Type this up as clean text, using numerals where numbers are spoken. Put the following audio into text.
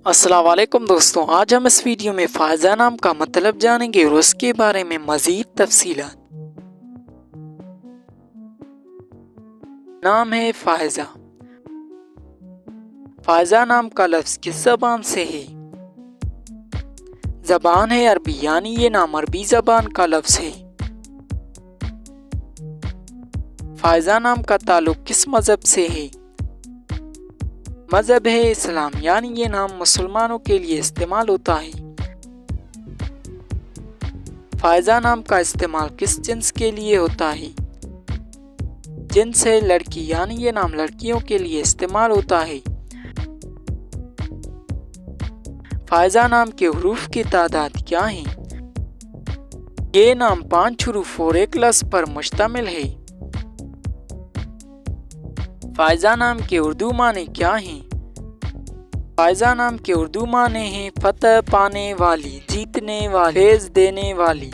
السلام علیکم دوستوں، آج ہم اس ویڈیو میں فائزہ نام کا مطلب جانیں گے اور اس کے بارے میں مزید تفصیلات۔ نام ہے فائزہ۔ فائزہ نام کا لفظ کس زبان سے ہے؟ زبان ہے عربی، یعنی یہ نام عربی زبان کا لفظ ہے۔ فائزہ نام کا تعلق کس مذہب سے ہے؟ مذہب ہے اسلام، یعنی یہ نام مسلمانوں کے لیے استعمال ہوتا ہے۔ فائزہ نام کا استعمال کس جنس کے لیے ہوتا ہے؟ جنس ہے لڑکی، یعنی یہ نام لڑکیوں کے لیے استعمال ہوتا ہے۔ فائزہ نام کے حروف کی تعداد کیا ہیں؟ یہ نام 5 حروف اور ایک لفظ پر مشتمل ہے۔ فائزہ نام کے اردو معنی کیا ہیں؟ فائزہ نام کے اردو معنی ہیں فتح پانے والی، جیتنے والی، فیض دینے والی۔